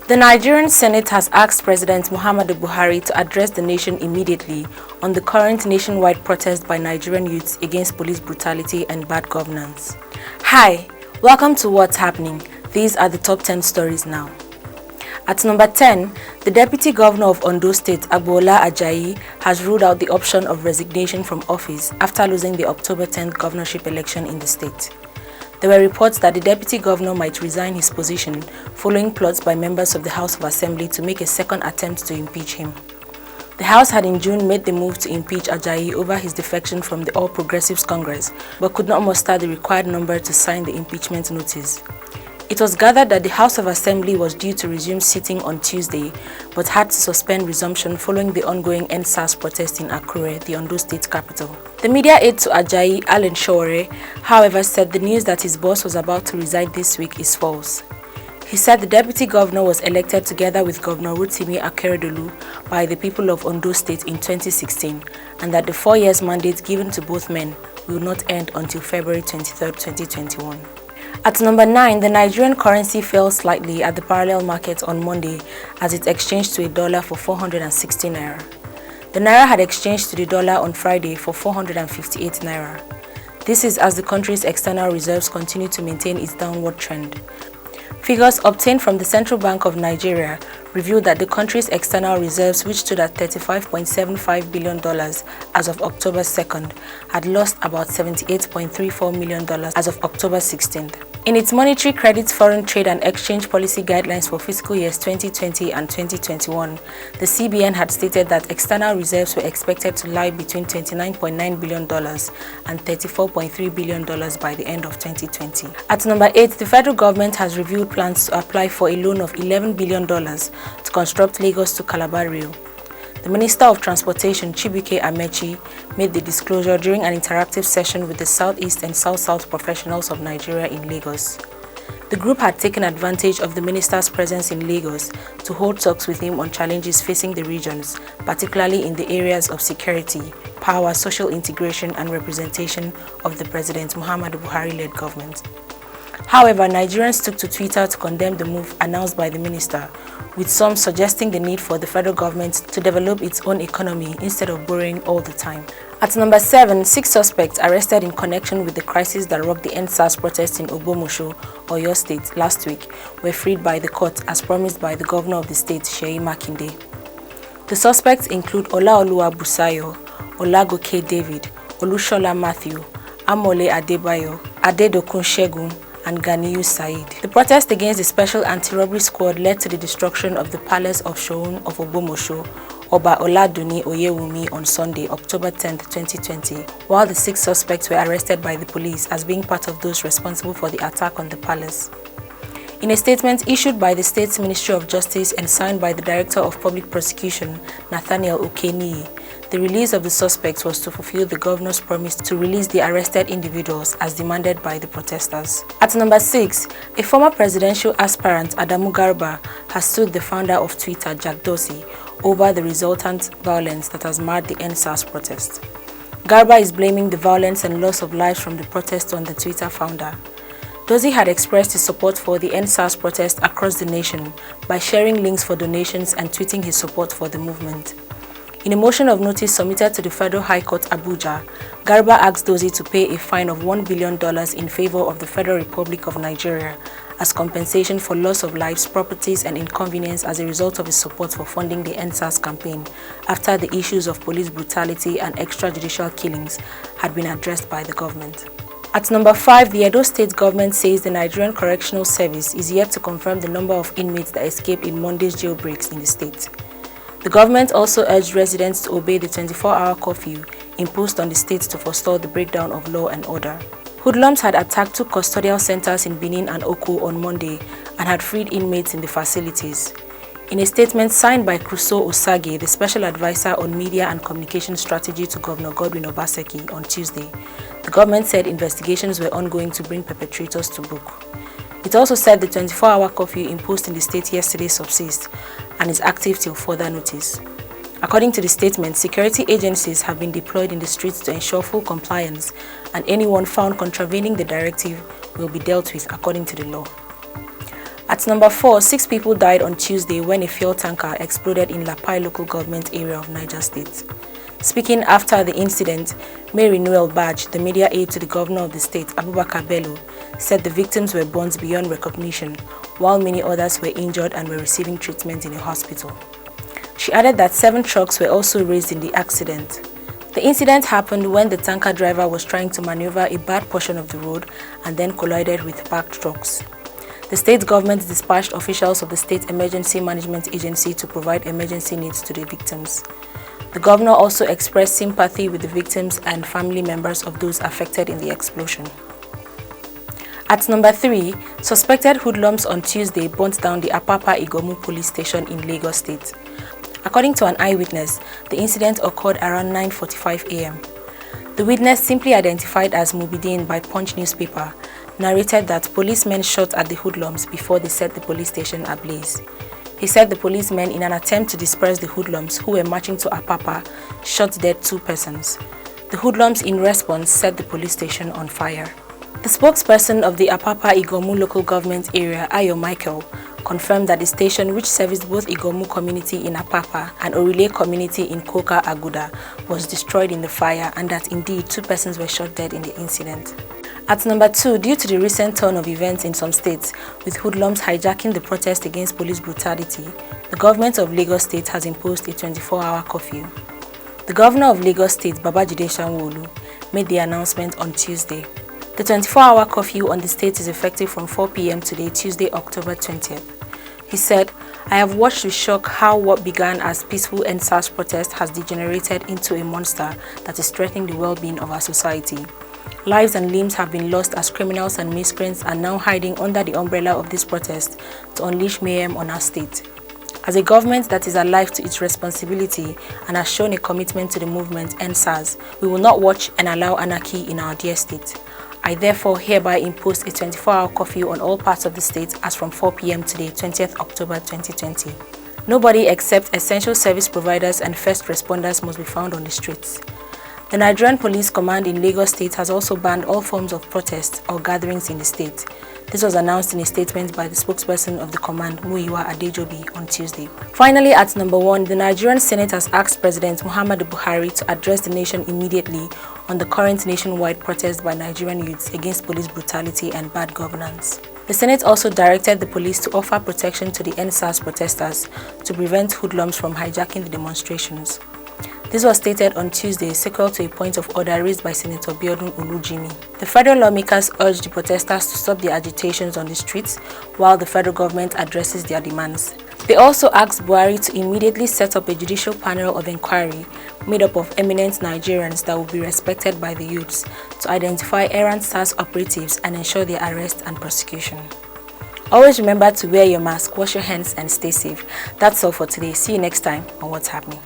The Nigerian Senate has asked President Muhammadu Buhari to address the nation immediately on the current nationwide protest by Nigerian youths against police brutality and bad governance. Hi, welcome to What's Happening. These are the top 10 stories now. At number 10, the Deputy Governor of Ondo State, Agboola Ajayi, has ruled out the option of resignation from office after losing the October 10th governorship election in the state. There were reports that the Deputy Governor might resign his position following plots by members of the House of Assembly to make a second attempt to impeach him. The House had in June made the move to impeach Ajayi over his defection from the All Progressives Congress, but could not muster the required number to sign the impeachment notice. It was gathered that the House of Assembly was due to resume sitting on Tuesday, but had to suspend resumption following the ongoing EndSARS protest in Akure, the Ondo State capital. The media aide to Ajayi, Alan Showore, however, said the news that his boss was about to resign this week is false. He said the Deputy Governor was elected together with Governor Rotimi Akeredolu by the people of Ondo State in 2016, and that the 4 years mandate given to both men will not end until February 23, 2021. At number 9, the Nigerian currency fell slightly at the parallel market on Monday as it exchanged to a dollar for 460 naira. The naira had exchanged to the dollar on Friday for 458 naira. This is as the country's external reserves continue to maintain its downward trend. Figures obtained from the Central Bank of Nigeria revealed that the country's external reserves, which stood at $35.75 billion as of October 2nd, had lost about $78.34 million as of October 16th. In its monetary credit, foreign trade and exchange policy guidelines for fiscal years 2020 and 2021, the CBN had stated that external reserves were expected to lie between $29.9 billion and $34.3 billion by the end of 2020. At number 8, the federal government has revealed plans to apply for a loan of $11 billion to construct Lagos to Calabar rail. The Minister of Transportation, Chibuike Amechi, made the disclosure during an interactive session with the Southeast and South-South professionals of Nigeria in Lagos. The group had taken advantage of the minister's presence in Lagos to hold talks with him on challenges facing the regions, particularly in the areas of security, power, social integration, and representation of the President Muhammadu Buhari-led government. However, Nigerians took to Twitter to condemn the move announced by the minister, with some suggesting the need for the federal government to develop its own economy instead of borrowing all the time. At number 7, 6 suspects arrested in connection with the crisis that rocked the EndSARS protest in Ogbomosho, Oyo State, last week were freed by the court as promised by the governor of the state, Seyi Makinde. The suspects include Olaoluwa Busayo, Olagoke David, Olushola Matthew, Amole Adebayo, Adedokun Shegun, and Ganiyu Said. The protest against the Special Anti-Robbery Squad led to the destruction of the Palace of Shoun of Ogbomosho, Oba Oladuni Oyewumi, on Sunday, October 10, 2020, while the 6 suspects were arrested by the police as being part of those responsible for the attack on the palace. In a statement issued by the state's Ministry of Justice and signed by the Director of Public Prosecution, Nathaniel Okeniyi, the release of the suspects was to fulfill the governor's promise to release the arrested individuals as demanded by the protesters. At number 6, a former presidential aspirant, Adamu Garba, has sued the founder of Twitter, Jack Dorsey, over the resultant violence that has marred the EndSARS protest. Garba is blaming the violence and loss of lives from the protest on the Twitter founder. Dorsey had expressed his support for the EndSARS protest across the nation by sharing links for donations and tweeting his support for the movement. In a motion of notice submitted to the Federal High Court, Abuja, Garba asked Dorsey to pay a fine of $1 billion in favor of the Federal Republic of Nigeria as compensation for loss of lives, properties, and inconvenience as a result of his support for funding the EndSARS campaign after the issues of police brutality and extrajudicial killings had been addressed by the government. At number 5, the Edo State government says the Nigerian Correctional Service is yet to confirm the number of inmates that escaped in Monday's jailbreaks in the state. The government also urged residents to obey the 24-hour curfew imposed on the state to forestall the breakdown of law and order. Hoodlums had attacked 2 custodial centers in Benin and Oko on Monday and had freed inmates in the facilities. In a statement signed by Crusoe Osage, the Special Advisor on Media and Communication Strategy to Governor Godwin Obaseki, on Tuesday, the government said investigations were ongoing to bring perpetrators to book. It also said the 24-hour curfew imposed in the state yesterday subsists and is active till further notice. According to the statement, security agencies have been deployed in the streets to ensure full compliance, and anyone found contravening the directive will be dealt with according to the law. At number 4, 6 people died on Tuesday when a fuel tanker exploded in Lapai local government area of Niger State. Speaking after the incident, Mary Noel Badge, the media aide to the governor of the state, Abubakar Bello, said the victims were burnt beyond recognition, while many others were injured and were receiving treatment in a hospital. She added that 7 trucks were also raised in the accident. The incident happened when the tanker driver was trying to maneuver a bad portion of the road and then collided with parked trucks. The state government dispatched officials of the State Emergency Management Agency to provide emergency needs to the victims. The governor also expressed sympathy with the victims and family members of those affected in the explosion. At number 3, suspected hoodlums on Tuesday burnt down the Apapa Igomu police station in Lagos State. According to an eyewitness, the incident occurred around 9:45 a.m. The witness, simply identified as Mubideen by Punch newspaper, narrated that policemen shot at the hoodlums before they set the police station ablaze. He said the policemen, in an attempt to disperse the hoodlums who were marching to Apapa, shot dead 2 persons. The hoodlums, in response, set the police station on fire. The spokesperson of the Apapa Igomu local government area, Ayo Michael, confirmed that the station, which serviced both Igomu community in Apapa and Orile community in Koka Aguda, was destroyed in the fire and that indeed 2 persons were shot dead in the incident. At number 2, due to the recent turn of events in some states, with hoodlums hijacking the protest against police brutality, the government of Lagos State has imposed a 24-hour curfew. The governor of Lagos State, Babajide Sanwo-Olu, made the announcement on Tuesday. The 24-hour curfew on the state is effective from 4 p.m. today, Tuesday, October 20th. He said, "I have watched with shock how what began as peaceful EndSARS protest has degenerated into a monster that is threatening the well-being of our society. Lives and limbs have been lost as criminals and miscreants are now hiding under the umbrella of this protest to unleash mayhem on our state. As a government that is alive to its responsibility and has shown a commitment to the movement EndSARS, we will not watch and allow anarchy in our dear state. I therefore hereby impose a 24-hour curfew on all parts of the state as from 4 p.m. today, 20th October 2020. Nobody except essential service providers and first responders must be found on the streets." The Nigerian Police Command in Lagos State has also banned all forms of protest or gatherings in the state. This was announced in a statement by the spokesperson of the command, Muyiwa Adejobi, on Tuesday. Finally, at number 1, the Nigerian Senate has asked President Muhammadu Buhari to address the nation immediately on the current nationwide protest by Nigerian youths against police brutality and bad governance. The Senate also directed the police to offer protection to the EndSARS protesters to prevent hoodlums from hijacking the demonstrations. This was stated on Tuesday, sequel to a point of order raised by Senator Biodun Olujimi. The federal lawmakers urged the protesters to stop their agitations on the streets while the federal government addresses their demands. They also asked Buhari to immediately set up a judicial panel of inquiry made up of eminent Nigerians that will be respected by the youths to identify errant SARS operatives and ensure their arrest and prosecution. Always remember to wear your mask, wash your hands and stay safe. That's all for today. See you next time on What's Happening.